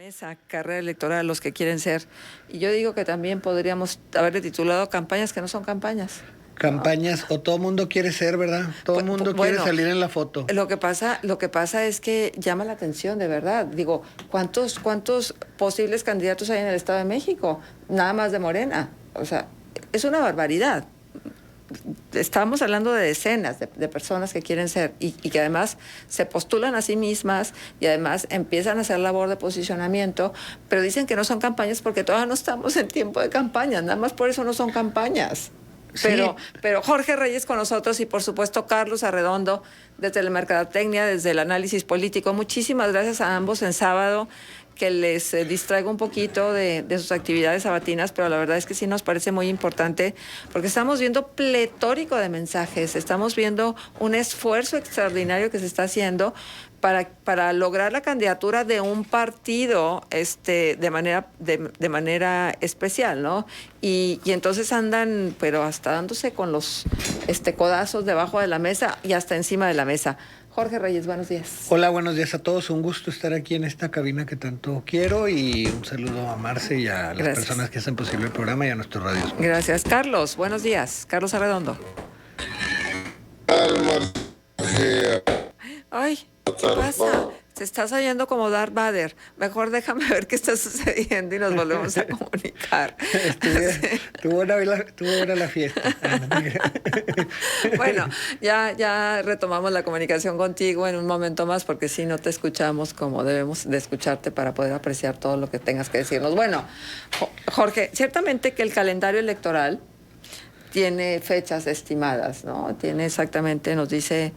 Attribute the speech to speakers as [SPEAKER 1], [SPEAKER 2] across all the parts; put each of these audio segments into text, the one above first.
[SPEAKER 1] Mesa, carrera electoral, los que quieren ser. Y yo digo que también podríamos haberle titulado campañas que no son campañas.
[SPEAKER 2] Campañas, o todo mundo quiere ser, ¿verdad? Todo el mundo quiere salir en la foto.
[SPEAKER 1] Lo que pasa es que llama la atención, de verdad. Digo, ¿cuántos posibles candidatos hay en el Estado de México? Nada más de Morena. O sea, es una barbaridad. Estamos hablando de decenas de personas que quieren ser y que además se postulan a sí mismas y además empiezan a hacer labor de posicionamiento, pero dicen que no son campañas porque todavía no estamos en tiempo de campañas, nada más por eso no son campañas.
[SPEAKER 2] Sí.
[SPEAKER 1] Pero Jorge Reyes con nosotros y por supuesto Carlos Arredondo desde la mercadotecnia, desde el análisis político. Muchísimas gracias a ambos en sábado, que les distraigo un poquito de sus actividades sabatinas, pero la verdad es que sí nos parece muy importante porque estamos viendo pletórico de mensajes, estamos viendo un esfuerzo extraordinario que se está haciendo para lograr la candidatura de un partido de manera especial, ¿no? Y entonces andan, pero hasta dándose con los codazos debajo de la mesa y hasta encima de la mesa. Jorge Reyes, buenos días.
[SPEAKER 2] Hola, buenos días a todos. Un gusto estar aquí en esta cabina que tanto quiero y un saludo a Marce y a las personas que hacen posible el programa y a nuestros radios.
[SPEAKER 1] Gracias. Carlos, buenos días. Carlos Arredondo. Ay, ¿qué pasa? Te estás oyendo como Darth Vader. Mejor déjame ver qué está sucediendo y nos volvemos a comunicar.
[SPEAKER 2] Tuvo buena la fiesta.
[SPEAKER 1] Bueno, ya retomamos la comunicación contigo en un momento más porque si no te escuchamos como debemos de escucharte para poder apreciar todo lo que tengas que decirnos. Bueno, Jorge, ciertamente que el calendario electoral tiene fechas estimadas, ¿no? Tiene exactamente, nos dice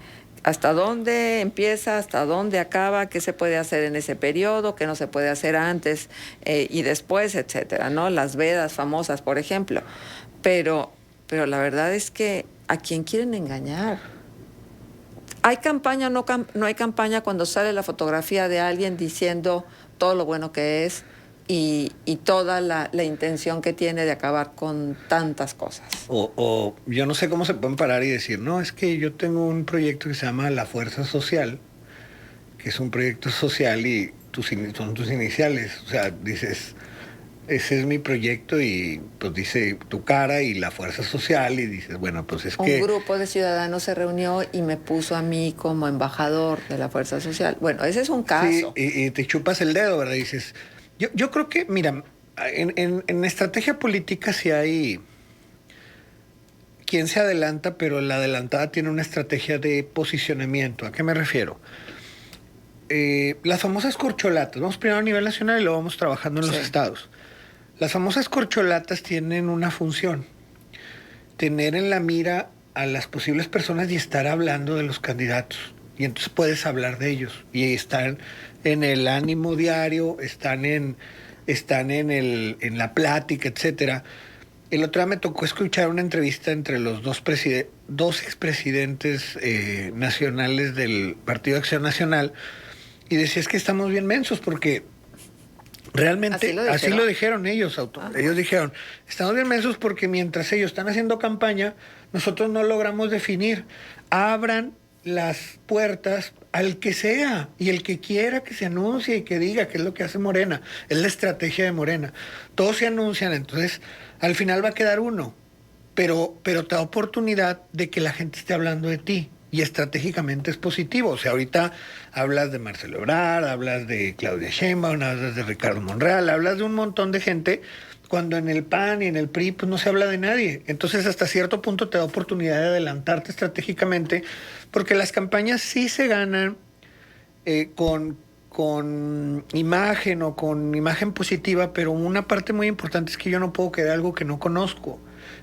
[SPEAKER 1] hasta dónde empieza, hasta dónde acaba, qué se puede hacer en ese periodo, qué no se puede hacer antes y después, etcétera, ¿no? Las vedas famosas, por ejemplo. Pero la verdad es que ¿a quién quieren engañar? ¿Hay campaña o no hay campaña cuando sale la fotografía de alguien diciendo todo lo bueno que es y toda la intención que tiene de acabar con tantas cosas?
[SPEAKER 2] O yo no sé cómo se pueden parar y decir, no, es que yo tengo un proyecto que se llama La Fuerza Social, que es un proyecto social y son tus iniciales. O sea, dices, ese es mi proyecto y pues dice tu cara y La Fuerza Social y dices, bueno, pues es que...
[SPEAKER 1] Un grupo de ciudadanos se reunió y me puso a mí como embajador de La Fuerza Social. Bueno, ese es un caso.
[SPEAKER 2] Sí, y te chupas el dedo, ¿verdad? Dices... Yo creo que, mira, en estrategia política sí hay quien se adelanta, pero la adelantada tiene una estrategia de posicionamiento. ¿A qué me refiero? Las famosas corcholatas, vamos primero a nivel nacional y luego vamos trabajando en los estados. Las famosas corcholatas tienen una función, tener en la mira a las posibles personas y estar hablando de los candidatos. Y entonces puedes hablar de ellos y están en el ánimo diario, están en la plática, etcétera. El otro día me tocó escuchar una entrevista entre los dos expresidentes nacionales del Partido de Acción Nacional y decía, es que estamos bien mensos porque realmente así lo dijeron ellos. Ellos dijeron, estamos bien mensos porque mientras ellos están haciendo campaña, nosotros no logramos definir. Abran las puertas al que sea y el que quiera que se anuncie y que diga qué es lo que hace Morena. Es la estrategia de Morena. Todos se anuncian, entonces al final va a quedar uno, pero te da oportunidad de que la gente esté hablando de ti y estratégicamente es positivo. O sea, ahorita hablas de Marcelo Ebrard, hablas de Claudia Sheinbaum, hablas de Ricardo Monreal, hablas de un montón de gente cuando en el PAN y en el PRI pues no se habla de nadie. Entonces hasta cierto punto te da oportunidad de adelantarte estratégicamente porque las campañas sí se ganan con imagen o con imagen positiva, pero una parte muy importante es que yo no puedo querer algo que no conozco.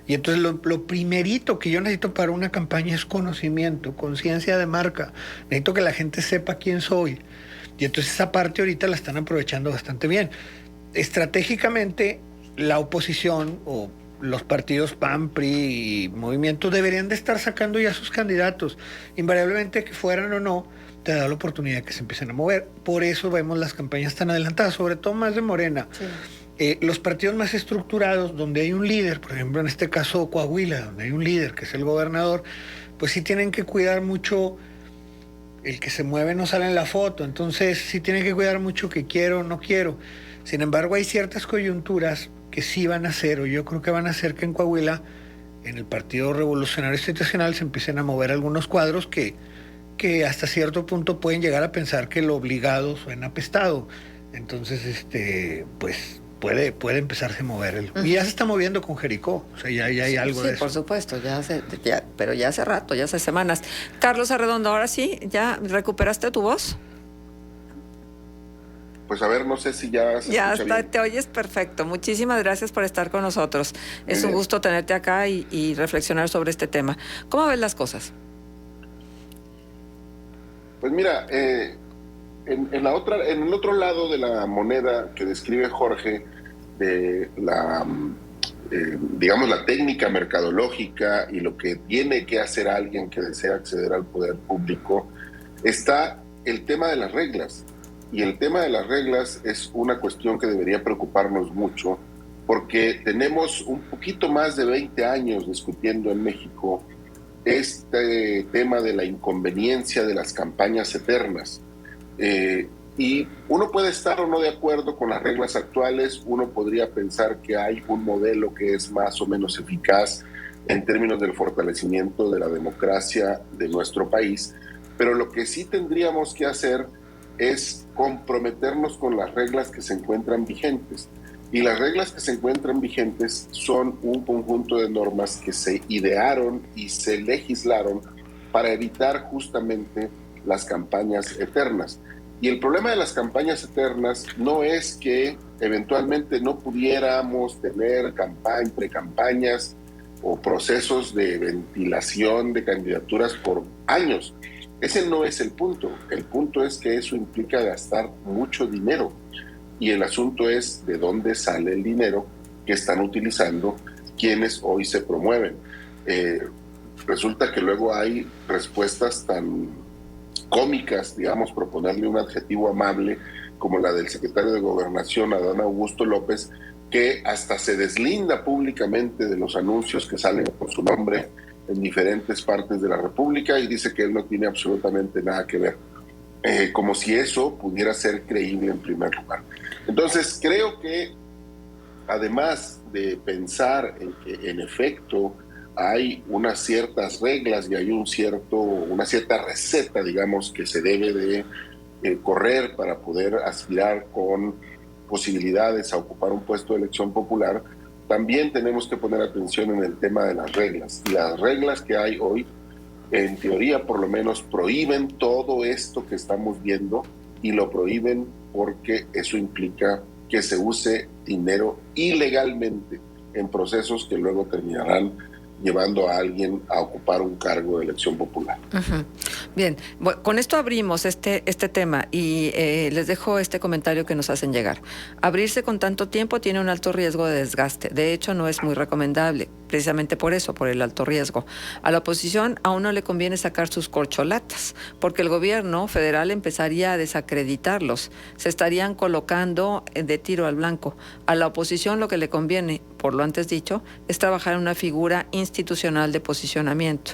[SPEAKER 2] Y entonces lo primerito que yo necesito para una campaña es conocimiento, conciencia de marca. Necesito que la gente sepa quién soy. Y entonces esa parte ahorita la están aprovechando bastante bien. Estratégicamente, la oposición o los partidos PAN, PRI y Movimiento deberían de estar sacando ya sus candidatos. Invariablemente que fueran o no, te da la oportunidad de que se empiecen a mover. Por eso vemos las campañas tan adelantadas, sobre todo más de Morena. Sí. Los partidos más estructurados, donde hay un líder, por ejemplo en este caso Coahuila, donde hay un líder que es el gobernador, pues sí tienen que cuidar mucho El que se mueve no sale en la foto, entonces sí tiene que cuidar mucho que quiero o no quiero. Sin embargo, hay ciertas coyunturas que sí van a hacer, o yo creo que van a hacer que en Coahuila, en el Partido Revolucionario Institucional, se empiecen a mover algunos cuadros que hasta cierto punto pueden llegar a pensar que lo obligado suena apestado. Entonces, pues puede empezarse a mover. Y ya se está moviendo con Jericó, o sea, ya hay
[SPEAKER 1] Sí,
[SPEAKER 2] algo
[SPEAKER 1] sí,
[SPEAKER 2] de
[SPEAKER 1] por
[SPEAKER 2] eso.
[SPEAKER 1] supuesto, pero ya hace rato, ya hace semanas. Carlos Arredondo, ahora sí, ¿ya recuperaste tu voz?
[SPEAKER 3] Pues a ver, no sé si ya se
[SPEAKER 1] Ya
[SPEAKER 3] escucha
[SPEAKER 1] está,
[SPEAKER 3] bien.
[SPEAKER 1] te oyes perfecto. Muchísimas gracias por estar con nosotros.
[SPEAKER 3] Muy
[SPEAKER 1] Es un
[SPEAKER 3] bien.
[SPEAKER 1] gusto tenerte acá y reflexionar sobre este tema. ¿Cómo ves las cosas?
[SPEAKER 3] Pues mira, en el otro lado de la moneda que describe Jorge, de digamos, la técnica mercadológica y lo que tiene que hacer alguien que desea acceder al poder público, está el tema de las reglas. Y el tema de las reglas es una cuestión que debería preocuparnos mucho, porque tenemos un poquito más de 20 años discutiendo en México este tema de la inconveniencia de las campañas eternas. Y uno puede estar o no de acuerdo con las reglas actuales, uno podría pensar que hay un modelo que es más o menos eficaz en términos del fortalecimiento de la democracia de nuestro país, pero lo que sí tendríamos que hacer es comprometernos con las reglas que se encuentran vigentes. Y las reglas que se encuentran vigentes son un conjunto de normas que se idearon y se legislaron para evitar justamente las campañas eternas. Y el problema de las campañas eternas no es que eventualmente no pudiéramos tener precampañas o procesos de ventilación de candidaturas por años. Ese no es el punto. El punto es que eso implica gastar mucho dinero. Y el asunto es de dónde sale el dinero que están utilizando quienes hoy se promueven. Eh, Resulta que luego hay respuestas tan cómicas, digamos, proponerle un adjetivo amable como la del secretario de Gobernación, Adán Augusto López, que hasta se deslinda públicamente de los anuncios que salen con su nombre en diferentes partes de la República y dice que él no tiene absolutamente nada que ver. Como si eso pudiera ser creíble en primer lugar. Entonces, creo que además de pensar en que en efecto hay unas ciertas reglas y hay una cierta receta, digamos, que se debe de correr para poder aspirar con posibilidades a ocupar un puesto de elección popular, también tenemos que poner atención en el tema de las reglas. Y las reglas que hay hoy, en teoría por lo menos, prohíben todo esto que estamos viendo y lo prohíben porque eso implica que se use dinero ilegalmente en procesos que luego terminarán llevando a alguien a ocupar un cargo de elección popular.
[SPEAKER 1] Bien, con esto abrimos este tema y les dejo este comentario que nos hacen llegar. Abrirse con tanto tiempo tiene un alto riesgo de desgaste. De hecho, no es muy recomendable, precisamente por eso, por el alto riesgo. A la oposición aún no le conviene sacar sus corcholatas, porque el gobierno federal empezaría a desacreditarlos. Se estarían colocando de tiro al blanco. A la oposición lo que le conviene, por lo antes dicho, es trabajar en una figura institucional de posicionamiento.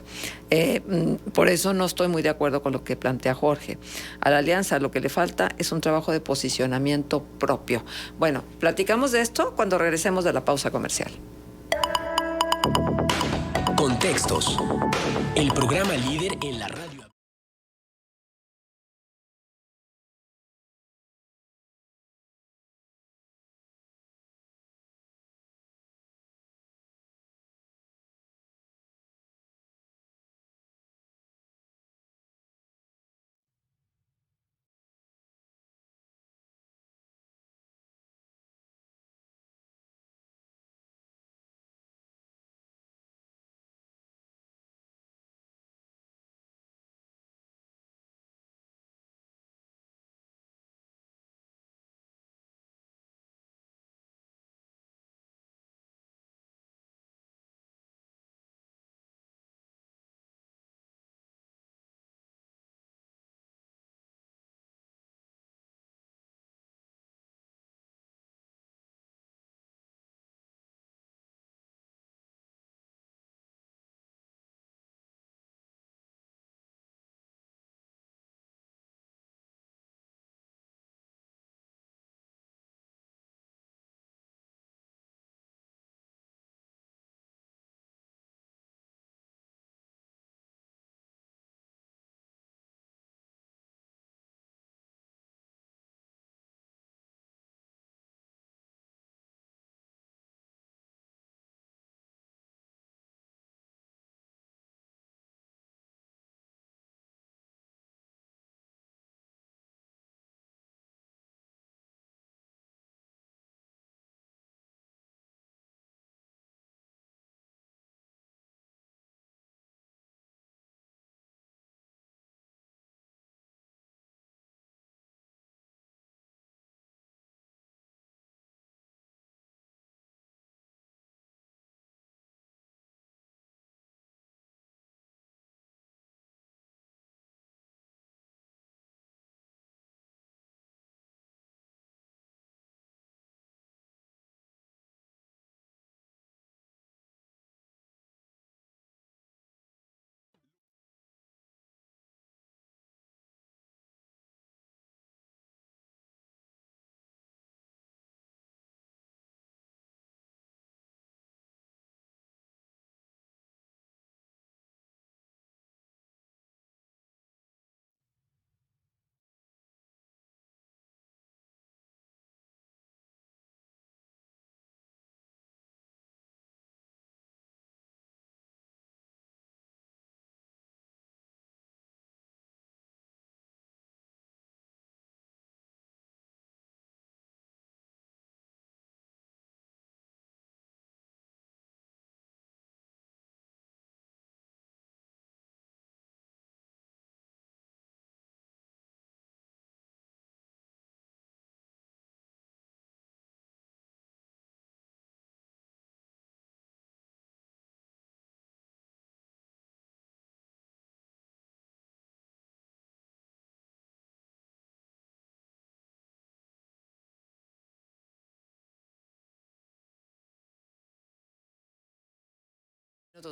[SPEAKER 1] Por eso no estoy muy de acuerdo con lo que plantea Jorge. A la alianza lo que le falta es un trabajo de posicionamiento propio. Bueno, platicamos de esto cuando regresemos de la pausa comercial.
[SPEAKER 4] Contextos. El programa líder en la radio.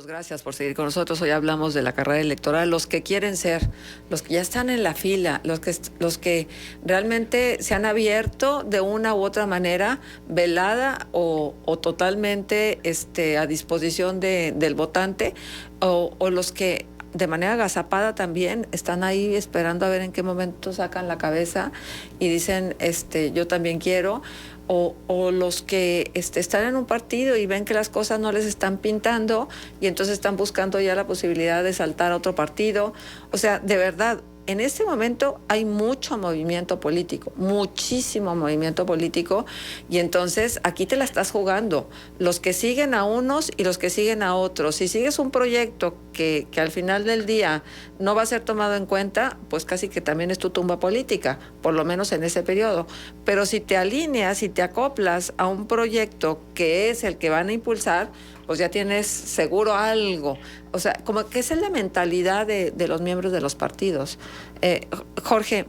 [SPEAKER 1] Gracias por seguir con nosotros. Hoy hablamos de la carrera electoral. Los que quieren ser, los que ya están en la fila, los que realmente se han abierto de una u otra manera, velada o totalmente a disposición del votante, o los que de manera agazapada también están ahí esperando a ver en qué momento sacan la cabeza y dicen, yo también quiero. O los que están en un partido y ven que las cosas no les están pintando y entonces están buscando ya la posibilidad de saltar a otro partido. O sea, de verdad, en este momento hay mucho movimiento político, muchísimo movimiento político, y entonces aquí te la estás jugando. Los que siguen a unos y los que siguen a otros. Si sigues un proyecto que al final del día no va a ser tomado en cuenta, pues casi que también es tu tumba política, por lo menos en ese periodo. Pero si te alineas y te acoplas a un proyecto que es el que van a impulsar, pues ya tienes seguro algo. O sea, como que esa es la mentalidad de los miembros de los partidos. Jorge,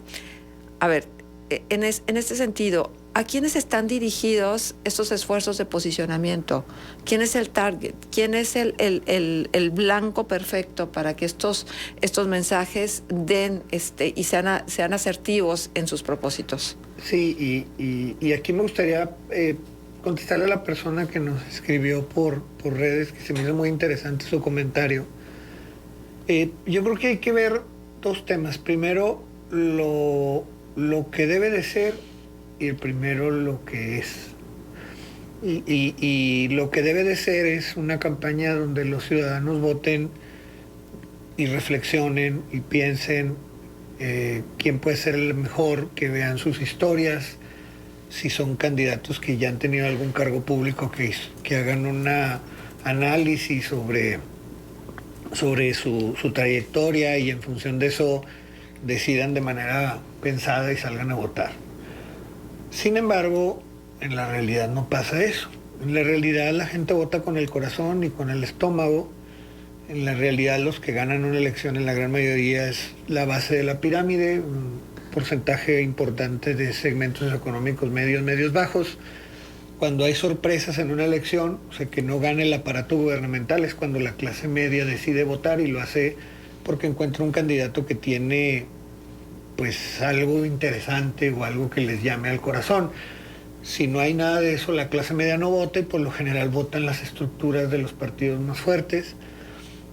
[SPEAKER 1] a ver, en este sentido, ¿a quiénes están dirigidos estos esfuerzos de posicionamiento? ¿Quién es el target? ¿Quién es el blanco perfecto para que estos mensajes den y sean asertivos en sus propósitos?
[SPEAKER 2] Sí, y aquí me gustaría contestarle a la persona que nos escribió por redes, que se me hizo muy interesante su comentario. Yo creo que hay que ver dos temas. Primero, lo que debe de ser, y el primero lo que es. Y lo que debe de ser es una campaña donde los ciudadanos voten y reflexionen y piensen quién puede ser el mejor, que vean sus historias, si son candidatos que ya han tenido algún cargo público, que hagan un análisis sobre su trayectoria y en función de eso decidan de manera pensada y salgan a votar. Sin embargo, en la realidad no pasa eso. En la realidad la gente vota con el corazón y con el estómago. En la realidad los que ganan una elección en la gran mayoría es la base de la pirámide, un porcentaje importante de segmentos económicos medios bajos. Cuando hay sorpresas en una elección, o sea, que no gane el aparato gubernamental, es cuando la clase media decide votar, y lo hace porque encuentra un candidato que tiene pues algo interesante o algo que les llame al corazón. Si no hay nada de eso, la clase media no vota y por lo general votan las estructuras de los partidos más fuertes.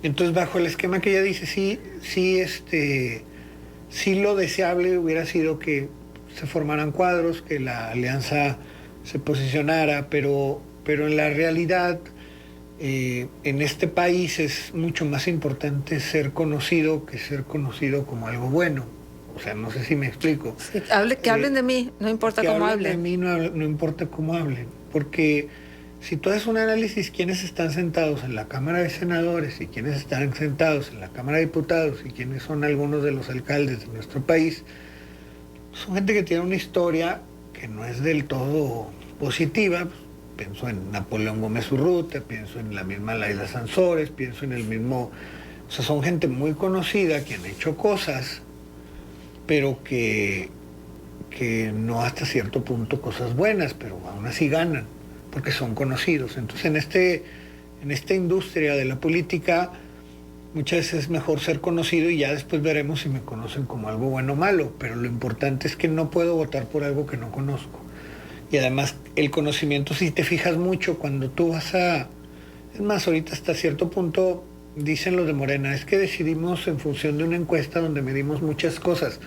[SPEAKER 2] Entonces, bajo el esquema que ella dice, sí lo deseable hubiera sido que se formaran cuadros, que la alianza se posicionara, pero en la realidad en este país es mucho más importante ser conocido que ser conocido como algo bueno. O sea, no sé si me explico.
[SPEAKER 1] Sí, que hablen de mí, no importa cómo hablen.
[SPEAKER 2] De mí no importa cómo hablen, porque si tú haces un análisis, quiénes están sentados en la Cámara de Senadores y quiénes están sentados en la Cámara de Diputados y quiénes son algunos de los alcaldes de nuestro país, son gente que tiene una historia que no es del todo positiva. Pienso en Napoleón Gómez Urrutia, pienso en la misma Laida Sansores, pienso en el mismo... O sea, son gente muy conocida que han hecho cosas, pero que no hasta cierto punto cosas buenas, pero aún así ganan, porque son conocidos. Entonces, en esta industria de la política, muchas veces es mejor ser conocido y ya después veremos si me conocen como algo bueno o malo, pero lo importante es que no puedo votar por algo que no conozco. Y además, el conocimiento, si te fijas mucho, cuando tú vas a... Es más, ahorita hasta cierto punto, dicen los de Morena, es que decidimos en función de una encuesta donde medimos muchas cosas.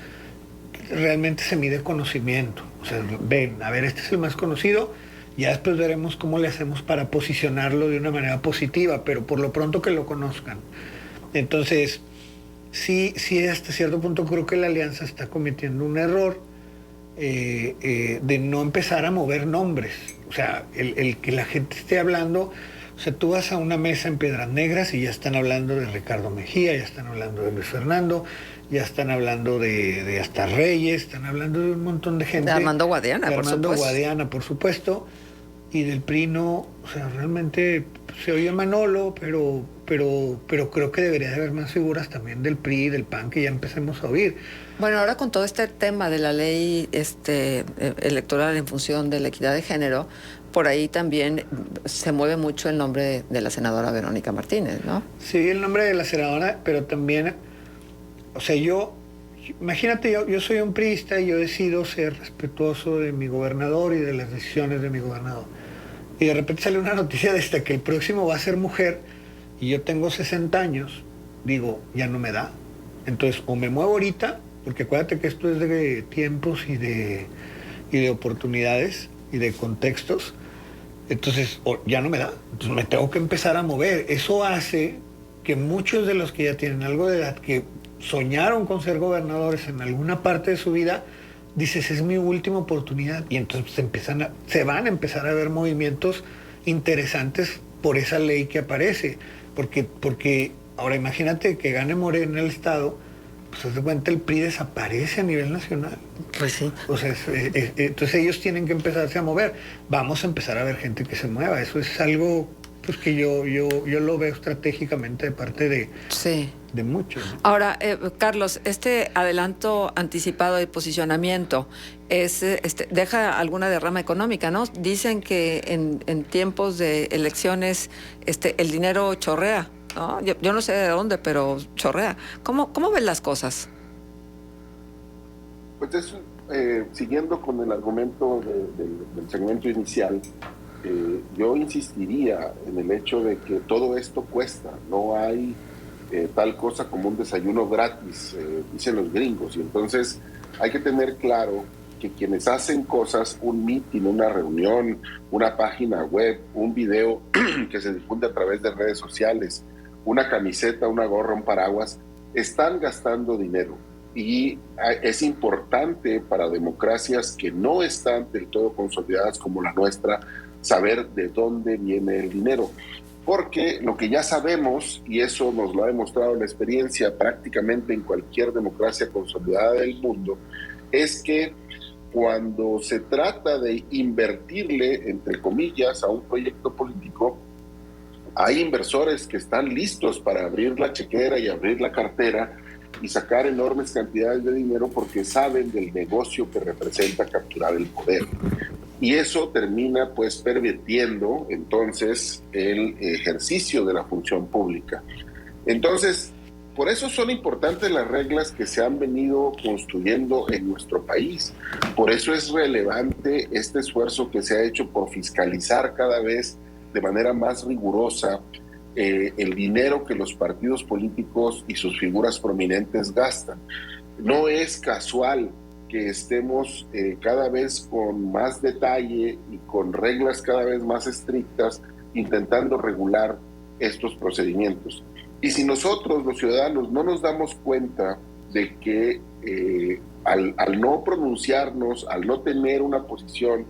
[SPEAKER 2] Realmente se mide conocimiento. O sea, ven, a ver, este es el más conocido, ya después veremos cómo le hacemos para posicionarlo de una manera positiva, pero por lo pronto que lo conozcan. Entonces, sí, hasta cierto punto creo que la alianza está cometiendo un error de no empezar a mover nombres. O sea, el que la gente esté hablando... O sea, tú vas a una mesa en Piedras Negras y ya están hablando de Ricardo Mejía, ya están hablando de Luis Fernando, ya están hablando de hasta Reyes, están hablando de un montón de gente.
[SPEAKER 1] De Armando Guadiana, por supuesto.
[SPEAKER 2] Armando Guadiana, por supuesto. Y del PRI no, o sea, realmente se oye Manolo, pero pero creo que debería de haber más figuras también del PRI, del PAN, que ya empecemos a oír.
[SPEAKER 1] Bueno, ahora con todo este tema de la ley electoral en función de la equidad de género, por ahí también se mueve mucho el nombre de la senadora Verónica Martínez, ¿no?
[SPEAKER 2] Sí, el nombre de la senadora, pero también, o sea, imagínate, yo soy un priista y yo decido ser respetuoso de mi gobernador y de las decisiones de mi gobernador. Y de repente sale una noticia de esta que el próximo va a ser mujer y yo tengo 60 años, digo, ya no me da. Entonces, o me muevo ahorita, porque acuérdate que esto es de tiempos y de oportunidades y de contextos, entonces ya no me da. Entonces me tengo que empezar a mover. Eso hace que muchos de los que ya tienen algo de edad, que soñaron con ser gobernadores en alguna parte de su vida, dices, es mi última oportunidad. Y entonces se van a empezar a ver movimientos interesantes por esa ley que aparece. Porque ahora imagínate que gane Morena el Estado, pues haz de cuenta el PRI desaparece a nivel nacional.
[SPEAKER 1] Pues sí.
[SPEAKER 2] O sea, entonces ellos tienen que empezarse a mover. Vamos a empezar a ver gente que se mueva. Eso es algo pues que yo lo veo estratégicamente de parte de muchos, ¿no?
[SPEAKER 1] Ahora, Carlos, este adelanto anticipado de posicionamiento deja alguna derrama económica, ¿no? Dicen que en tiempos de elecciones el dinero chorrea, ¿no? Yo no sé de dónde, pero chorrea. ¿Cómo ven las cosas?
[SPEAKER 3] Pues eso, siguiendo con el argumento del segmento inicial, yo insistiría en el hecho de que todo esto cuesta. No hay tal cosa como un desayuno gratis, dicen los gringos. Y entonces hay que tener claro que quienes hacen cosas, un meeting, una reunión, una página web, un video que se difunde a través de redes sociales, una camiseta, una gorra, un paraguas, están gastando dinero. Y es importante para democracias que no están del todo consolidadas como la nuestra, saber de dónde viene el dinero. Porque lo que ya sabemos, y eso nos lo ha demostrado la experiencia prácticamente en cualquier democracia consolidada del mundo, es que cuando se trata de invertirle, entre comillas, a un proyecto político, hay inversores que están listos para abrir la chequera y abrir la cartera y sacar enormes cantidades de dinero porque saben del negocio que representa capturar el poder. Y eso termina pues pervirtiendo entonces el ejercicio de la función pública. Entonces, por eso son importantes las reglas que se han venido construyendo en nuestro país. Por eso es relevante este esfuerzo que se ha hecho por fiscalizar cada vez de manera más rigurosa el dinero que los partidos políticos y sus figuras prominentes gastan. No es casual que estemos cada vez con más detalle y con reglas cada vez más estrictas intentando regular estos procedimientos. Y si nosotros, los ciudadanos, no nos damos cuenta de que al no pronunciarnos, al no tener una posición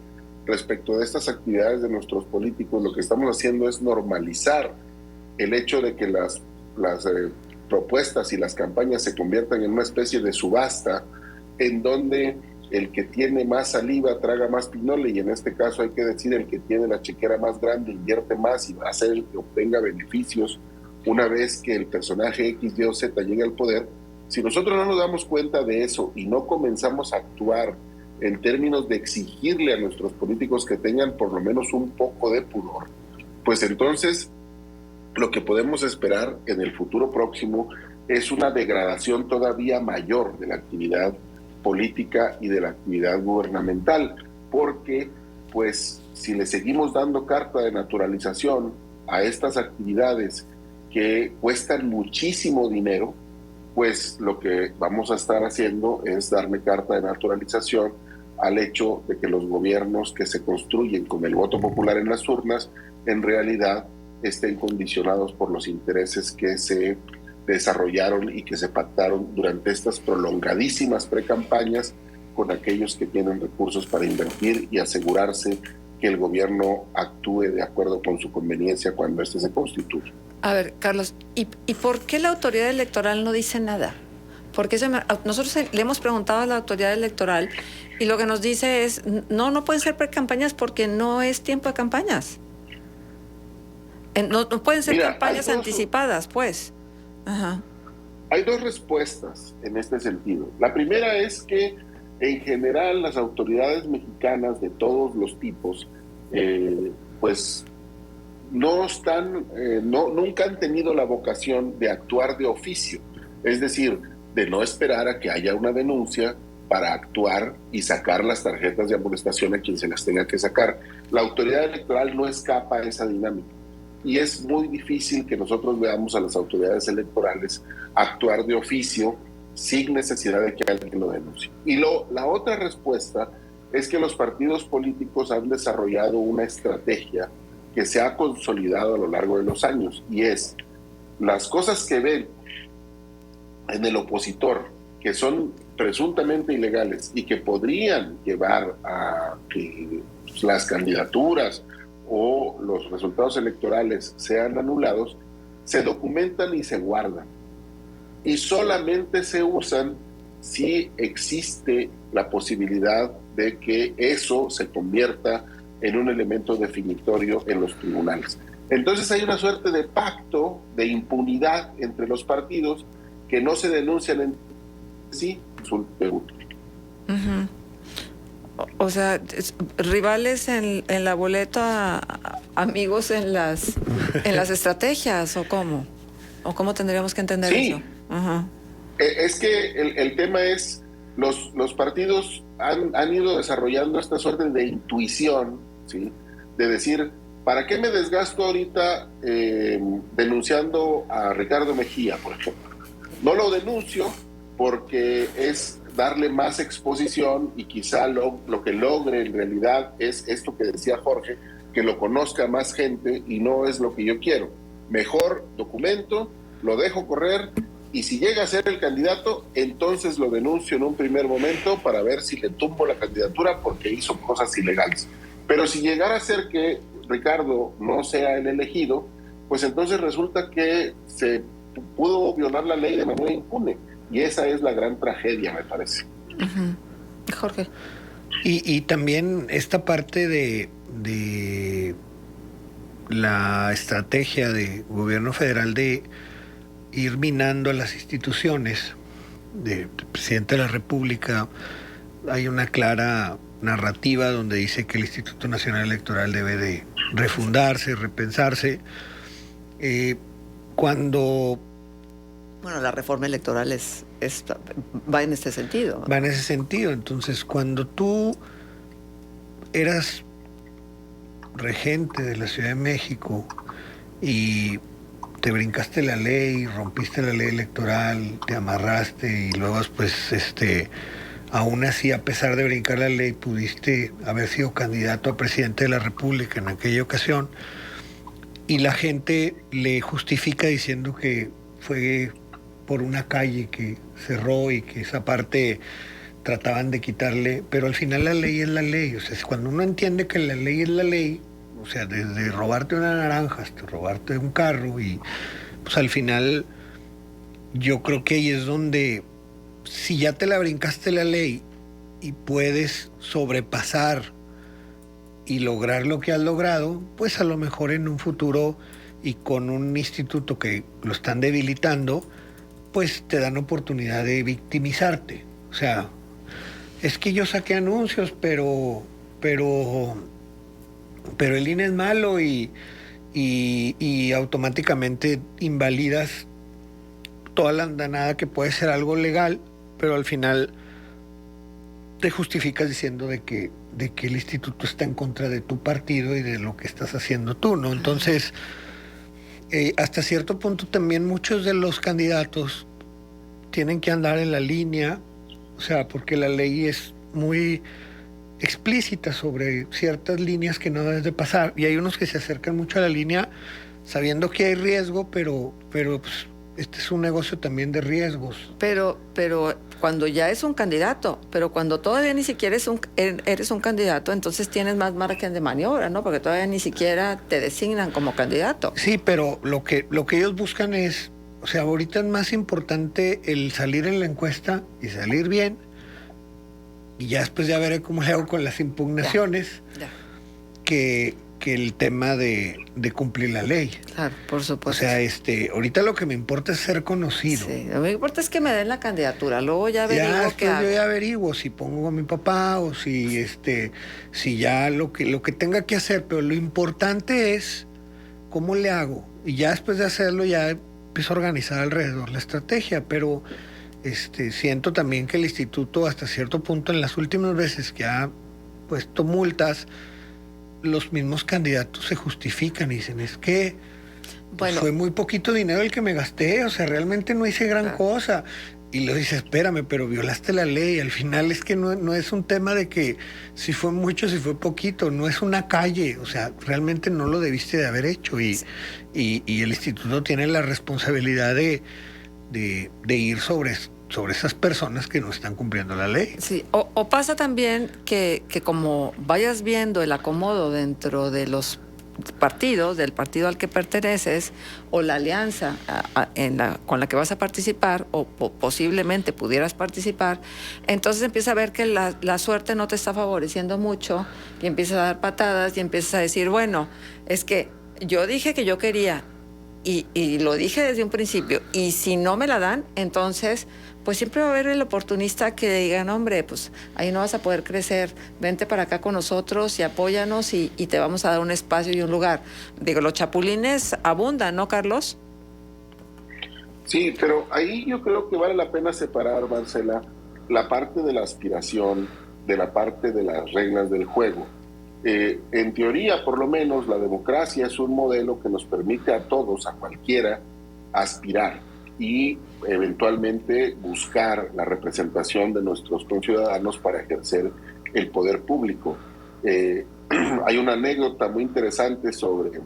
[SPEAKER 3] respecto de estas actividades de nuestros políticos, lo que estamos haciendo es normalizar el hecho de que las propuestas y las campañas se conviertan en una especie de subasta en donde el que tiene más saliva traga más pinole, y en este caso hay que decir el que tiene la chequera más grande invierte más y va a ser el que obtenga beneficios una vez que el personaje X, Y o Z llegue al poder. Si nosotros no nos damos cuenta de eso y no comenzamos a actuar en términos de exigirle a nuestros políticos que tengan por lo menos un poco de pudor, pues entonces lo que podemos esperar en el futuro próximo es una degradación todavía mayor de la actividad política y de la actividad gubernamental, porque pues si le seguimos dando carta de naturalización a estas actividades que cuestan muchísimo dinero, pues lo que vamos a estar haciendo es darle carta de naturalización al hecho de que los gobiernos que se construyen con el voto popular en las urnas en realidad estén condicionados por los intereses que se desarrollaron y que se pactaron durante estas prolongadísimas precampañas con aquellos que tienen recursos para invertir y asegurarse que el gobierno actúe de acuerdo con su conveniencia cuando éste se constituye.
[SPEAKER 1] A ver, Carlos, ¿y por qué la autoridad electoral no dice nada? Porque nosotros le hemos preguntado a la autoridad electoral y lo que nos dice es, no pueden ser precampañas porque no es tiempo de campañas. No pueden ser
[SPEAKER 3] Mira,
[SPEAKER 1] campañas anticipadas, pues. Ajá.
[SPEAKER 3] Hay dos respuestas en este sentido. La primera es que en general las autoridades mexicanas de todos los tipos, pues nunca han tenido la vocación de actuar de oficio, es decir, de no esperar a que haya una denuncia para actuar y sacar las tarjetas de amonestación a quien se las tenga que sacar. La autoridad electoral no escapa a esa dinámica. Y es muy difícil que nosotros veamos a las autoridades electorales actuar de oficio sin necesidad de que alguien lo denuncie. Y la otra respuesta es que los partidos políticos han desarrollado una estrategia que se ha consolidado a lo largo de los años, y es las cosas que ven en el opositor, que son presuntamente ilegales y que podrían llevar a que las candidaturas o los resultados electorales sean anulados, se documentan y se guardan. Y solamente se usan si existe la posibilidad de que eso se convierta en un elemento definitorio en los tribunales. Entonces hay una suerte de pacto de impunidad entre los partidos que no se denuncian en sí, resulta útil.
[SPEAKER 1] Uh-huh. O sea, rivales en la boleta, amigos en las estrategias, ¿o cómo? ¿O cómo tendríamos que entender eso? Uh-huh.
[SPEAKER 3] Es que el tema es, los partidos han ido desarrollando esta suerte de intuición, ¿sí? De decir, ¿para qué me desgasto ahorita denunciando a Ricardo Mejía, por ejemplo? No lo denuncio porque es darle más exposición y quizá lo que logre en realidad es esto que decía Jorge, que lo conozca más gente, y no es lo que yo quiero. Mejor documento, lo dejo correr, y si llega a ser el candidato, entonces lo denuncio en un primer momento para ver si le tumbo la candidatura porque hizo cosas ilegales. Pero si llegara a ser que Ricardo no sea el elegido, pues entonces resulta que se pudo violar la ley de manera impune. Y esa es la gran tragedia, me parece.
[SPEAKER 1] Uh-huh. Jorge.
[SPEAKER 2] Y también esta parte de la estrategia de gobierno federal de ir minando las instituciones del presidente de la República. Hay una clara narrativa donde dice que el Instituto Nacional Electoral debe de refundarse, repensarse. Cuando...
[SPEAKER 1] Bueno, la reforma electoral va en este sentido.
[SPEAKER 2] Va en ese sentido. Entonces, cuando tú eras regente de la Ciudad de México y te brincaste la ley, rompiste la ley electoral, te amarraste y luego pues aún así, a pesar de brincar la ley, pudiste haber sido candidato a presidente de la República en aquella ocasión, y la gente le justifica diciendo que fue por una calle que cerró y que esa parte trataban de quitarle, pero al final la ley es la ley. O sea, cuando uno entiende que la ley es la ley, o sea, desde robarte una naranja hasta robarte un carro, y pues al final yo creo que ahí es donde, si ya te la brincaste la ley y puedes sobrepasar y lograr lo que has logrado, pues a lo mejor en un futuro y con un instituto que lo están debilitando, pues te dan oportunidad de victimizarte. O sea, es que yo saqué anuncios, pero el INE es malo, y automáticamente invalidas toda la andanada que puede ser algo legal, pero al final te justificas diciendo de que el instituto está en contra de tu partido y de lo que estás haciendo tú, ¿no? Entonces, hasta cierto punto también muchos de los candidatos tienen que andar en la línea, o sea, porque la ley es muy explícita sobre ciertas líneas que no debes de pasar, y hay unos que se acercan mucho a la línea sabiendo que hay riesgo, pero pues, este es un negocio también de riesgos.
[SPEAKER 1] Pero cuando ya es un candidato, pero cuando todavía ni siquiera eres un candidato, entonces tienes más margen de maniobra, ¿no? Porque todavía ni siquiera te designan como candidato.
[SPEAKER 2] Sí, pero lo que ellos buscan es, o sea, ahorita es más importante el salir en la encuesta y salir bien, y ya después ya veré cómo le hago con las impugnaciones, que que el tema de cumplir la ley.
[SPEAKER 1] Claro, por
[SPEAKER 2] O
[SPEAKER 1] supuesto.
[SPEAKER 2] sea, ahorita lo que me importa es ser conocido.
[SPEAKER 1] Sí, lo que importa es que me den la candidatura, luego ya averiguo
[SPEAKER 2] Ya
[SPEAKER 1] qué
[SPEAKER 2] después
[SPEAKER 1] hago.
[SPEAKER 2] yo ya averiguo si pongo a mi papá o si ya lo que tenga que hacer, pero lo importante es cómo le hago. Y ya después de hacerlo ya empiezo a organizar alrededor la estrategia, pero siento también que el instituto hasta cierto punto en las últimas veces que ha puesto multas, los mismos candidatos se justifican y dicen, es que
[SPEAKER 1] Bueno,
[SPEAKER 2] fue muy poquito dinero el que me gasté, o sea, realmente no hice gran
[SPEAKER 1] Claro.
[SPEAKER 2] cosa. Y le dice, espérame, pero violaste la ley. Al final es que no es un tema de que si fue mucho, si fue poquito, no es una calle, o sea, realmente no lo debiste de haber hecho. Y el instituto tiene la responsabilidad de ir sobre esas personas que no están cumpliendo la ley.
[SPEAKER 1] sí, o pasa también que como vayas viendo el acomodo dentro de los partidos, del partido al que perteneces, o la alianza con la que vas a participar, o posiblemente pudieras participar, entonces empieza a ver que la suerte no te está favoreciendo mucho, y empiezas a dar patadas, y empiezas a decir, bueno, es que yo dije que yo quería, y lo dije desde un principio, y si no me la dan, entonces pues siempre va a haber el oportunista que diga, no, hombre, pues ahí no vas a poder crecer, vente para acá con nosotros y apóyanos y te vamos a dar un espacio y un lugar. Digo, los chapulines abundan, ¿no, Carlos?
[SPEAKER 3] Sí, pero ahí yo creo que vale la pena separar, Marcela, la parte de la aspiración de la parte de las reglas del juego. En teoría, por lo menos, la democracia es un modelo que nos permite a todos, a cualquiera, aspirar y eventualmente buscar la representación de nuestros conciudadanos para ejercer el poder público. Hay una anécdota muy interesante sobre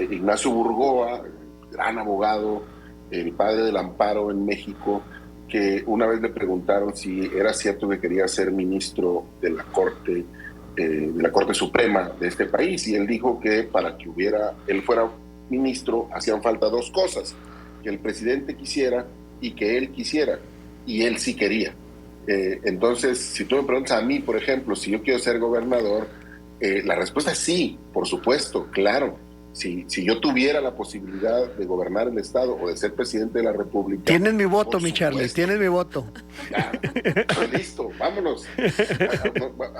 [SPEAKER 3] Ignacio Burgoa, gran abogado, el padre del amparo en México, que una vez le preguntaron si era cierto que quería ser ministro de la Corte Suprema de este país, y él dijo que para que él fuera ministro hacían falta dos cosas: que el presidente quisiera y que él quisiera, y él sí quería. Entonces, si tú me preguntas a mí, por ejemplo, si yo quiero ser gobernador, la respuesta es sí, por supuesto, claro. Si yo tuviera la posibilidad de gobernar el Estado o de ser presidente de la República...
[SPEAKER 2] Tienes mi voto,
[SPEAKER 3] por
[SPEAKER 2] mi Charlie,
[SPEAKER 3] supuesto.
[SPEAKER 2] tienes mi voto.
[SPEAKER 3] Ya, pues listo, vámonos.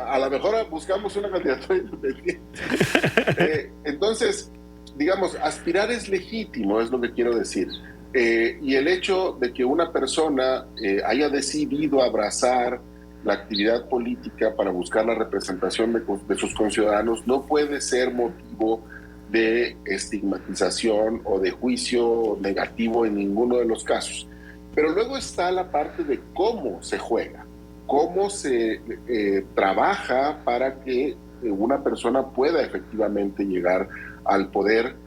[SPEAKER 3] A lo mejor buscamos una candidatura independiente. Entonces, digamos, aspirar es legítimo, es lo que quiero decir. Y el hecho de que una persona haya decidido abrazar la actividad política para buscar la representación de sus conciudadanos no puede ser motivo de estigmatización o de juicio negativo en ninguno de los casos. Pero luego está la parte de cómo se juega, cómo se trabaja para que una persona pueda efectivamente llegar al poder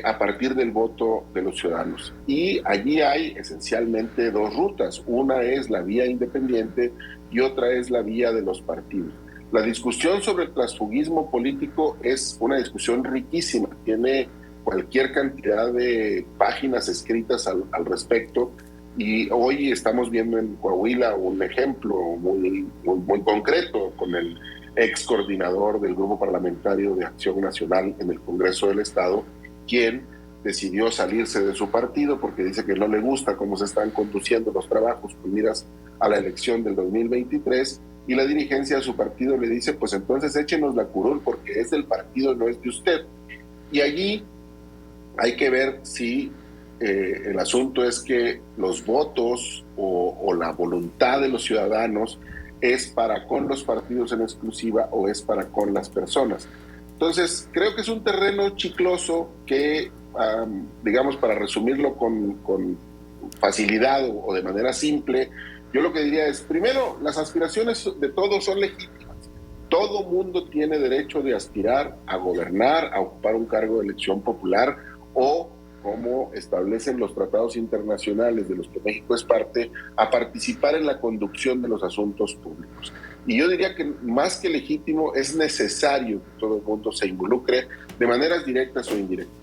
[SPEAKER 3] a partir del voto de los ciudadanos. Y allí hay esencialmente dos rutas. Una es la vía independiente y otra es la vía de los partidos. La discusión sobre el transfugismo político es una discusión riquísima, tiene cualquier cantidad de páginas escritas al respecto, y hoy estamos viendo en Coahuila un ejemplo muy concreto con el ex coordinador del Grupo Parlamentario de Acción Nacional en el Congreso del Estado, quien decidió salirse de su partido porque dice que no le gusta cómo se están conduciendo los trabajos con miras a la elección del 2023, y la dirigencia de su partido le dice, pues entonces échenos la curul porque es del partido, no es de usted. Y allí hay que ver si el asunto es que los votos o la voluntad de los ciudadanos es para con los partidos en exclusiva o es para con las personas. Entonces, creo que es un terreno chicloso que, digamos, para resumirlo con facilidad o de manera simple, yo lo que diría es, primero, las aspiraciones de todos son legítimas. Todo mundo tiene derecho de aspirar a gobernar, a ocupar un cargo de elección popular o, como establecen los tratados internacionales de los que México es parte, a participar en la conducción de los asuntos públicos. Y yo diría que más que legítimo, es necesario que todo el mundo se involucre de maneras directas o indirectas.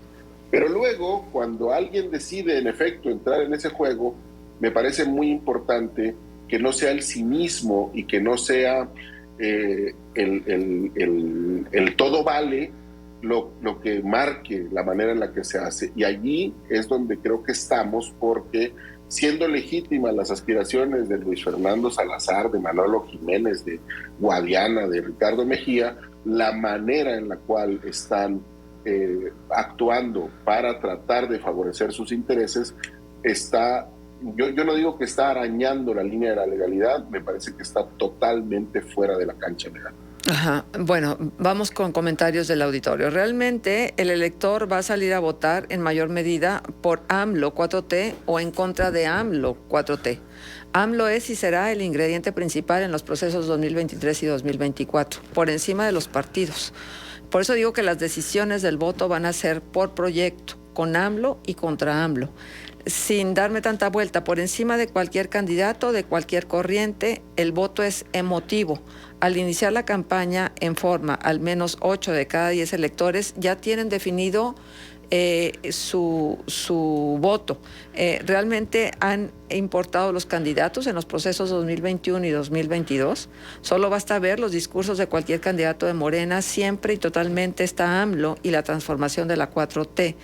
[SPEAKER 3] Pero luego, cuando alguien decide, en efecto, entrar en ese juego, me parece muy importante que no sea el cinismo y que no sea el todo vale lo que marque la manera en la que se hace. Y allí es donde creo que estamos, porque siendo legítimas las aspiraciones de Luis Fernando Salazar, de Manolo Jiménez, de Guadiana, de Ricardo Mejía, la manera en la cual están actuando para tratar de favorecer sus intereses está, yo no digo que está arañando la línea de la legalidad, me parece que está totalmente fuera de la cancha legal.
[SPEAKER 1] Ajá. Bueno, vamos con comentarios del auditorio. Realmente el elector va a salir a votar en mayor medida por AMLO 4T o en contra de AMLO 4T. AMLO es y será el ingrediente principal en los procesos 2023 y 2024, por encima de los partidos. Por eso digo que las decisiones del voto van a ser por proyecto, con AMLO y contra AMLO. Sin darme tanta vuelta, por encima de cualquier candidato, de cualquier corriente, el voto es emotivo. Al iniciar la campaña en forma, al menos 8 de cada 10 electores ya tienen definido su voto. Realmente han importado los candidatos en los procesos 2021 y 2022. Solo basta ver los discursos de cualquier candidato de Morena, siempre y totalmente está AMLO y la transformación de la 4T.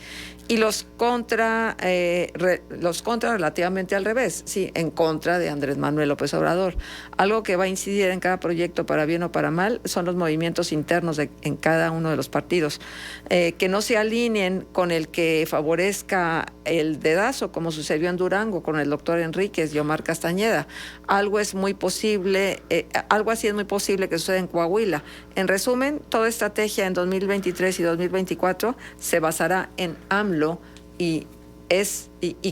[SPEAKER 1] Y los contra relativamente al revés, sí, en contra de Andrés Manuel López Obrador. Algo que va a incidir en cada proyecto, para bien o para mal, son los movimientos internos en cada uno de los partidos, que no se alineen con el que favorezca el dedazo, como sucedió en Durango con el doctor Enríquez y Omar Castañeda. Algo así es muy posible que suceda en Coahuila. En resumen, toda estrategia en 2023 y 2024 se basará en AMLO y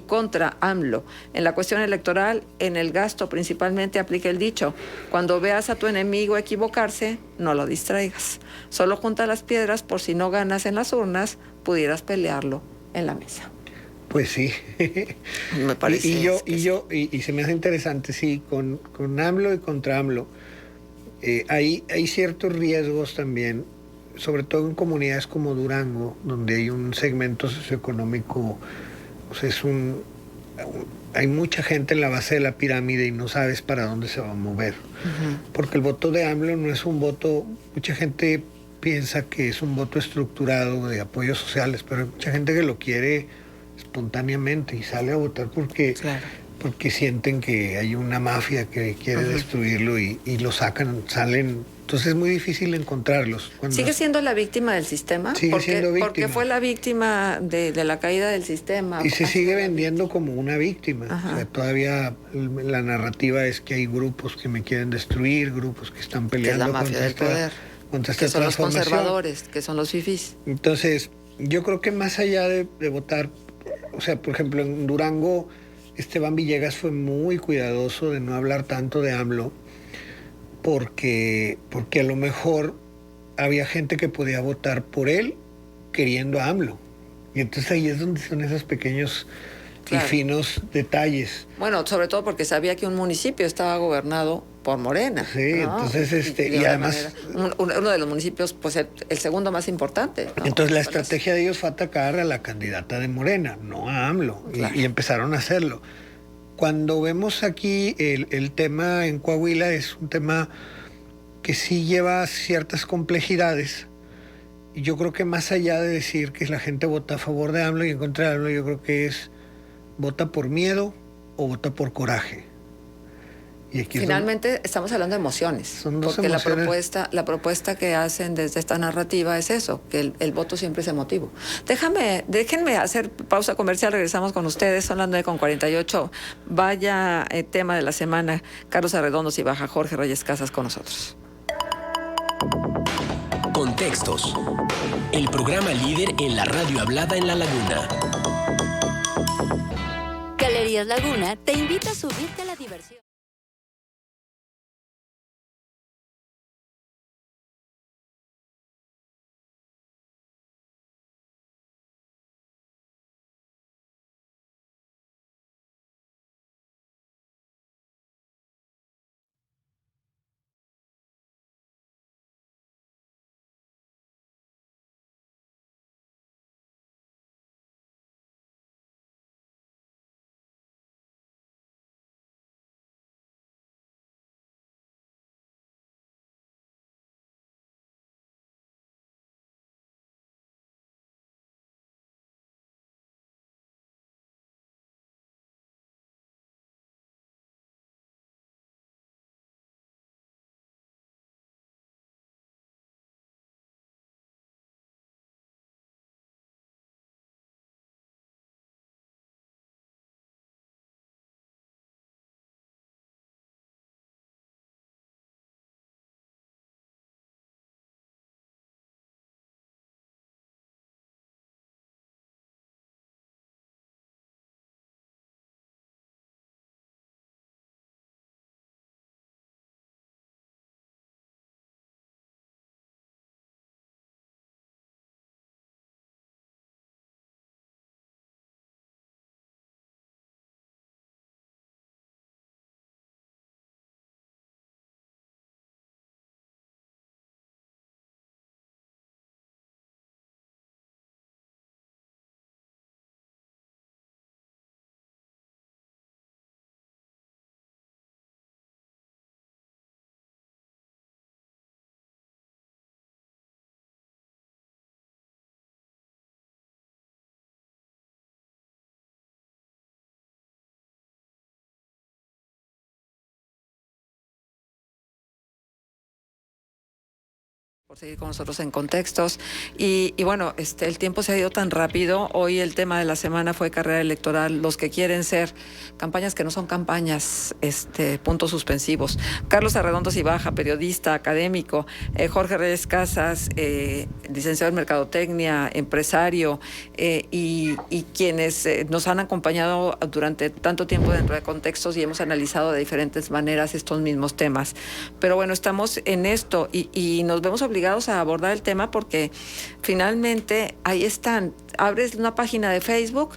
[SPEAKER 1] contra AMLO. En la cuestión electoral, en el gasto principalmente aplica el dicho: cuando veas a tu enemigo equivocarse, no lo distraigas. Solo junta las piedras por si no ganas en las urnas, pudieras pelearlo en la mesa.
[SPEAKER 2] Pues sí.
[SPEAKER 1] Me parece.
[SPEAKER 2] Y se me hace interesante, sí, con AMLO y contra AMLO. Hay ciertos riesgos también, sobre todo en comunidades como Durango, donde hay un segmento socioeconómico, o sea, hay mucha gente en la base de la pirámide y no sabes para dónde se va a mover. Uh-huh. Porque el voto de AMLO no es un voto, mucha gente piensa que es un voto estructurado de apoyos sociales, pero hay mucha gente que lo quiere espontáneamente y sale a votar porque sienten que hay una mafia que quiere uh-huh. destruirlo y lo salen. Entonces es muy difícil encontrarlos.
[SPEAKER 1] ¿Sigue siendo la víctima del sistema?
[SPEAKER 2] Sigue siendo víctima.
[SPEAKER 1] Porque fue la víctima de la caída del sistema.
[SPEAKER 2] Y se sigue vendiendo como una víctima. Ajá. O sea, todavía la narrativa es que hay grupos que me quieren destruir, grupos que están peleando
[SPEAKER 1] que es la mafia del poder.
[SPEAKER 2] Contra esta
[SPEAKER 1] que son los conservadores, que son los fifís.
[SPEAKER 2] Entonces, yo creo que más allá de votar, o sea, por ejemplo, en Durango, Esteban Villegas fue muy cuidadoso de no hablar tanto de AMLO, porque a lo mejor había gente que podía votar por él queriendo a AMLO. Y entonces ahí es donde son esos pequeños y finos detalles.
[SPEAKER 1] Bueno, sobre todo porque sabía que un municipio estaba gobernado por Morena.
[SPEAKER 2] Sí, ¿no? Entonces y además
[SPEAKER 1] uno de los municipios, pues el segundo más importante, ¿no?
[SPEAKER 2] Entonces la estrategia de ellos fue atacar a la candidata de Morena, no a AMLO, y empezaron a hacerlo. Cuando vemos aquí el tema en Coahuila, es un tema que sí lleva ciertas complejidades. Y yo creo que más allá de decir que la gente vota a favor de AMLO y en contra de AMLO, yo creo que es vota por miedo o vota por coraje.
[SPEAKER 1] Y aquí finalmente estamos hablando de emociones.
[SPEAKER 2] Son dos
[SPEAKER 1] porque
[SPEAKER 2] emociones.
[SPEAKER 1] la propuesta que hacen desde esta narrativa es eso, que el voto siempre es emotivo. Déjenme hacer pausa comercial, regresamos con ustedes, son las 9:48. Vaya tema de la semana, Carlos Arredondo y baja Jorge Reyes Casas con nosotros.
[SPEAKER 4] Contextos. El programa líder en la radio hablada en La Laguna.
[SPEAKER 5] Galerías Laguna te invita a subirte a la diversión.
[SPEAKER 1] Por seguir con nosotros en Contextos. Y bueno, el tiempo se ha ido tan rápido. Hoy el tema de la semana fue carrera electoral. Los que quieren ser campañas que no son campañas, puntos suspensivos. Carlos Arredondo Cibaja, periodista, académico. Jorge Reyes Casas, licenciado en Mercadotecnia, empresario, y quienes nos han acompañado durante tanto tiempo dentro de Contextos y hemos analizado de diferentes maneras estos mismos temas. Pero bueno, estamos en esto y nos vemos obligados a abordar el tema porque finalmente ahí están. Abres una página de Facebook,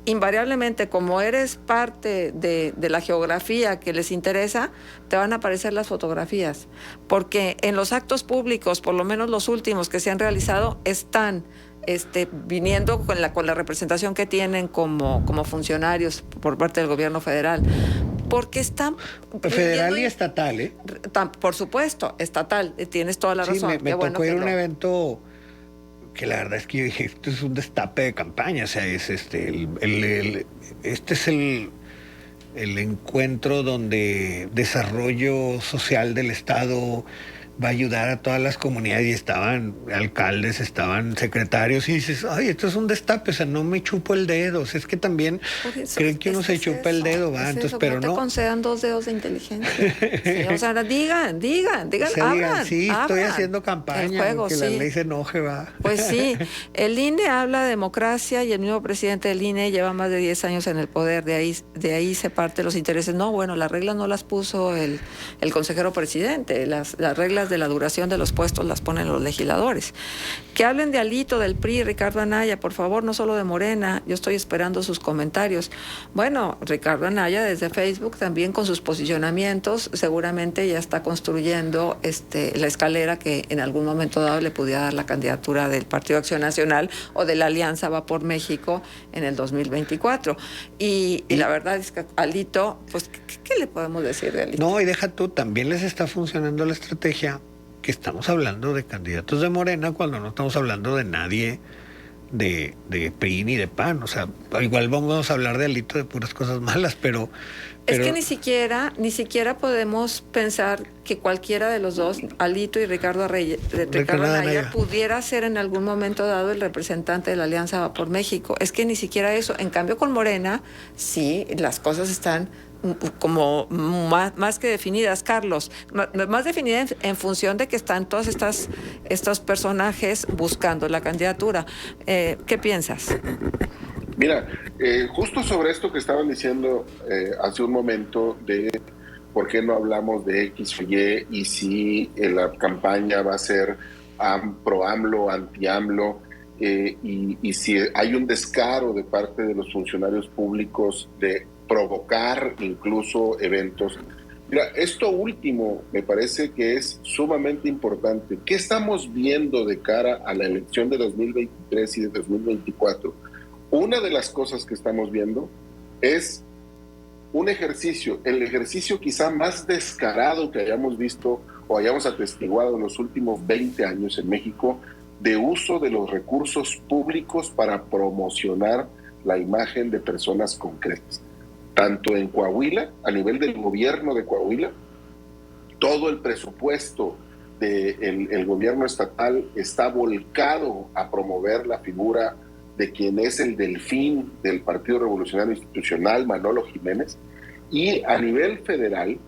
[SPEAKER 1] invariablemente, como eres parte de la geografía que les interesa, te van a aparecer las fotografías, porque en los actos públicos, por lo menos los últimos que se han realizado, están viniendo con la representación que tienen como funcionarios por parte del gobierno federal, porque están...
[SPEAKER 2] Federal y estatal, ¿eh?
[SPEAKER 1] Por supuesto, estatal, tienes toda la razón.
[SPEAKER 2] Me tocó ir a un evento que la verdad es que yo dije, esto es un destape de campaña, o sea, es este es el encuentro donde desarrollo social del Estado va a ayudar a todas las comunidades, y estaban alcaldes, estaban secretarios, y dices, ay, esto es un destape, o sea, no me chupo el dedo, o sea, es que también creen que uno se chupa el dedo, va, entonces, pero no.
[SPEAKER 1] te concedan 2 dedos de inteligencia. Sí, o sea, digan,
[SPEAKER 2] o sea,
[SPEAKER 1] abran,
[SPEAKER 2] sí,
[SPEAKER 1] abran
[SPEAKER 2] estoy haciendo campaña,
[SPEAKER 1] juego,
[SPEAKER 2] que
[SPEAKER 1] sí.
[SPEAKER 2] la ley se enoje, va.
[SPEAKER 1] Pues sí, el INE habla de democracia y el mismo presidente del INE lleva más de 10 años en el poder, de ahí se parte los intereses. No, bueno, las reglas no las puso el consejero presidente, las reglas de la duración de los puestos las ponen los legisladores. Que hablen de Alito, del PRI, Ricardo Anaya, por favor, no solo de Morena, yo estoy esperando sus comentarios. Bueno, Ricardo Anaya desde Facebook también con sus posicionamientos seguramente ya está construyendo la escalera que en algún momento dado le pudiera dar la candidatura del Partido Acción Nacional o de la Alianza Va por México en el 2024. Y la verdad es que Alito, pues, ¿qué le podemos decir de Alito?
[SPEAKER 2] No, y deja tú, también les está funcionando la estrategia que estamos hablando de candidatos de Morena cuando no estamos hablando de nadie de PRI ni de PAN. O sea, igual vamos a hablar de Alito de puras cosas malas, pero
[SPEAKER 1] es que ni siquiera podemos pensar que cualquiera de los dos, Alito y Ricardo Anaya, pudiera ser en algún momento dado el representante de la Alianza Va por México. Es que ni siquiera eso. En cambio, con Morena, sí, las cosas están como más que definidas, Carlos, más definidas en función de que están todos estos personajes buscando la candidatura. ¿Qué piensas?
[SPEAKER 3] Mira, justo sobre esto que estaban diciendo hace un momento de por qué no hablamos de X o Y y si la campaña va a ser pro AMLO, anti AMLO, y si hay un descaro de parte de los funcionarios públicos de provocar incluso eventos. Mira, esto último me parece que es sumamente importante. ¿Qué estamos viendo de cara a la elección de 2023 y de 2024? Una de las cosas que estamos viendo es un ejercicio, el ejercicio quizá más descarado que hayamos visto o hayamos atestiguado en los últimos 20 años en México, de uso de los recursos públicos para promocionar la imagen de personas concretas. Tanto en Coahuila, a nivel del gobierno de Coahuila, todo el presupuesto del gobierno estatal está volcado a promover la figura de quien es el delfín del Partido Revolucionario Institucional, Manolo Jiménez, y a nivel federal,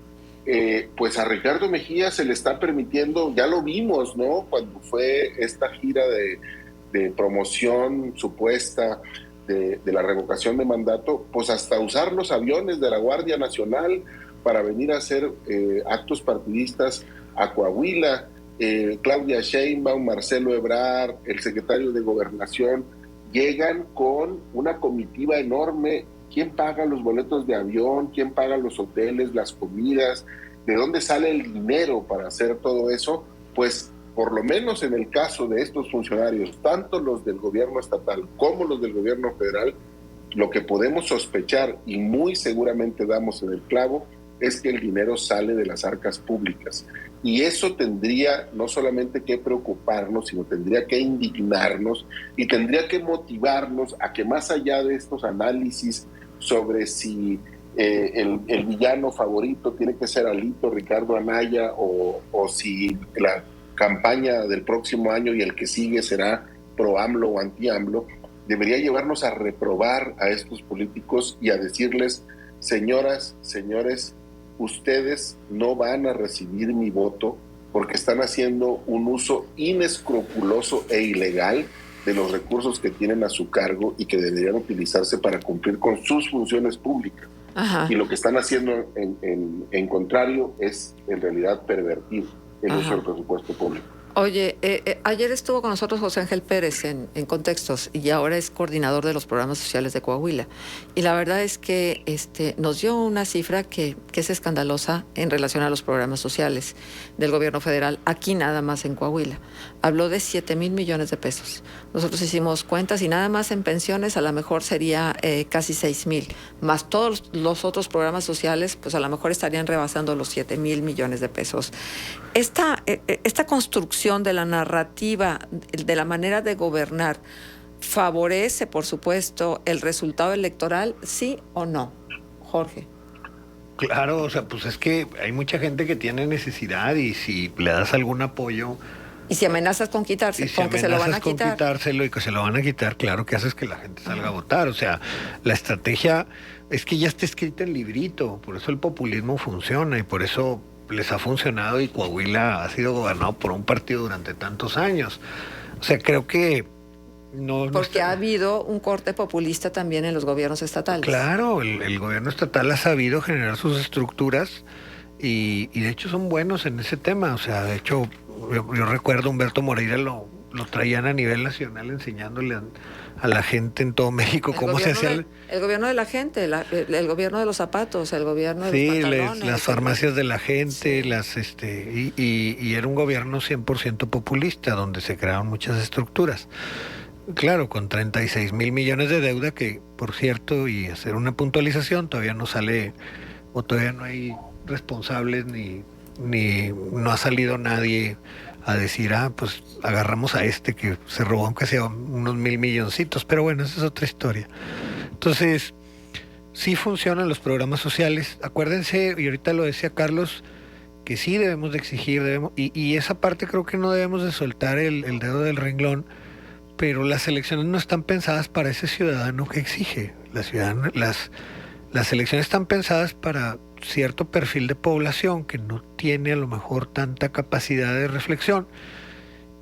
[SPEAKER 3] pues a Ricardo Mejía se le está permitiendo, ya lo vimos, ¿no? Cuando fue esta gira de promoción supuesta de la revocación de mandato, pues hasta usar los aviones de la Guardia Nacional para venir a hacer actos partidistas a Coahuila. Claudia Sheinbaum, Marcelo Ebrard, el secretario de Gobernación, llegan con una comitiva enorme. ¿Quién paga los boletos de avión? ¿Quién paga los hoteles, las comidas? ¿De dónde sale el dinero para hacer todo eso? Pues por lo menos en el caso de estos funcionarios, tanto los del gobierno estatal como los del gobierno federal, lo que podemos sospechar y muy seguramente damos en el clavo es que el dinero sale de las arcas públicas. Y eso tendría no solamente que preocuparnos, sino tendría que indignarnos y tendría que motivarnos a que más allá de estos análisis sobre si el villano favorito tiene que ser Alito, Ricardo Anaya, o si campaña del próximo año y el que sigue será pro AMLO o anti AMLO, debería llevarnos a reprobar a estos políticos y a decirles: señoras, señores, ustedes no van a recibir mi voto porque están haciendo un uso inescrupuloso e ilegal de los recursos que tienen a su cargo y que deberían utilizarse para cumplir con sus funciones públicas. Ajá. Y lo que están haciendo en contrario es en realidad pervertir el uso del presupuesto público.
[SPEAKER 1] Oye, ayer estuvo con nosotros José Ángel Pérez en Contextos y ahora es coordinador de los programas sociales de Coahuila. Y la verdad es que nos dio una cifra que es escandalosa en relación a los programas sociales del gobierno federal, aquí nada más en Coahuila. Habló de 7,000 millones de pesos. Nosotros hicimos cuentas y nada más en pensiones a lo mejor sería casi 6,000, más todos los otros programas sociales, pues a lo mejor estarían rebasando los 7,000 millones de pesos. Esta construcción de la narrativa, de la manera de gobernar, ¿favorece, por supuesto, el resultado electoral, sí o no, Jorge?
[SPEAKER 2] Claro, o sea, pues es que hay mucha gente que tiene necesidad y si le das algún apoyo...
[SPEAKER 1] Y si amenazas con quitarse, con que se lo van a quitar.
[SPEAKER 2] Con quitárselo y que se lo van a quitar, claro que haces que la gente salga a votar. O sea, la estrategia es que ya está escrita en librito, por eso el populismo funciona y por eso les ha funcionado y Coahuila ha sido gobernado por un partido durante tantos años. O sea, creo que
[SPEAKER 1] porque ha habido un corte populista también en los gobiernos estatales.
[SPEAKER 2] Claro, el gobierno estatal ha sabido generar sus estructuras y de hecho son buenos en ese tema. O sea, de hecho, yo recuerdo a Humberto Moreira lo traían a nivel nacional enseñándole a la gente en todo México cómo se hacía
[SPEAKER 1] el gobierno de la gente, el gobierno de los zapatos, el gobierno de los pantalones.
[SPEAKER 2] Sí, las farmacias de la gente, y era un gobierno 100% populista donde se crearon muchas estructuras. Claro, con 36,000 millones de deuda que, por cierto, y hacer una puntualización, todavía no sale o todavía no hay responsables ni no ha salido nadie a decir, pues agarramos a que se robó aunque sea unos 1,000 milloncitos, pero bueno, esa es otra historia. Entonces, sí funcionan los programas sociales. Acuérdense, y ahorita lo decía Carlos, que sí debemos de exigir, y esa parte creo que no debemos de soltar el dedo del renglón, pero las elecciones no están pensadas para ese ciudadano que exige. Las elecciones están pensadas para cierto perfil de población que no tiene a lo mejor tanta capacidad de reflexión.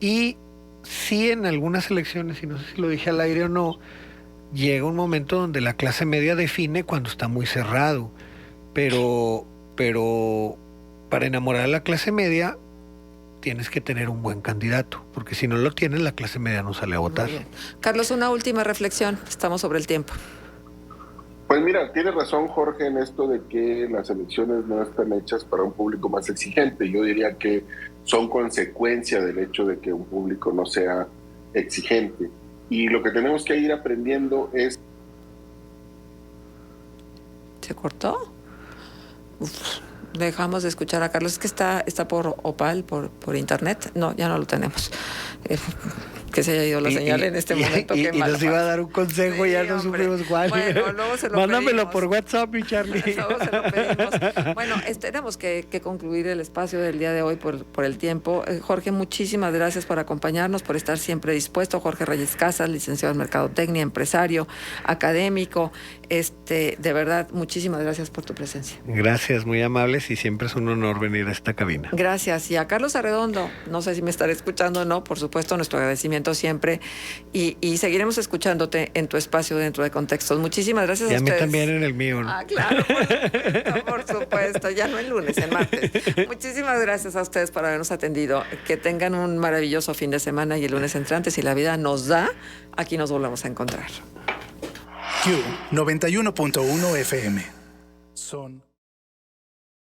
[SPEAKER 2] Y sí, en algunas elecciones, y no sé si lo dije al aire o no, llega un momento donde la clase media define cuando está muy cerrado. Pero para enamorar a la clase media tienes que tener un buen candidato, porque si no lo tienes, la clase media no sale a votar.
[SPEAKER 1] Carlos, una última reflexión, estamos sobre el tiempo.
[SPEAKER 3] Pues mira, tiene razón Jorge en esto de que las elecciones no están hechas para un público más exigente. Yo diría que son consecuencia del hecho de que un público no sea exigente. Y lo que tenemos que ir aprendiendo es...
[SPEAKER 1] ¿Se cortó? Dejamos de escuchar a Carlos. Es que está por Opal, por internet. No, ya no lo tenemos. Que se haya ido la señal en este momento.
[SPEAKER 2] Y nos iba a dar un consejo, sí, ya no supimos cuál.
[SPEAKER 1] Bueno, luego se lo
[SPEAKER 2] Mándamelo
[SPEAKER 1] pedimos.
[SPEAKER 2] Por WhatsApp, mi Charlie.
[SPEAKER 1] Luego se lo pedimos. Bueno, tenemos que concluir el espacio del día de hoy por el tiempo. Jorge, muchísimas gracias por acompañarnos, por estar siempre dispuesto. Jorge Reyes Casas, licenciado en Mercadotecnia, empresario, académico. De verdad, muchísimas gracias por tu presencia.
[SPEAKER 2] Gracias, muy amables, y siempre es un honor venir a esta cabina.
[SPEAKER 1] Gracias. Y a Carlos Arredondo, no sé si me estaré escuchando o no, por supuesto, nuestro agradecimiento siempre, y seguiremos escuchándote en tu espacio dentro de Contextos. Muchísimas gracias
[SPEAKER 2] y
[SPEAKER 1] a ustedes.
[SPEAKER 2] Y a mí también en el mío, ¿no?
[SPEAKER 1] Claro, por supuesto, ya no el lunes, el martes. Muchísimas gracias a ustedes por habernos atendido. Que tengan un maravilloso fin de semana y el lunes entrante, si la vida nos da, aquí nos volvemos a encontrar.
[SPEAKER 6] Q 91.1 FM. Son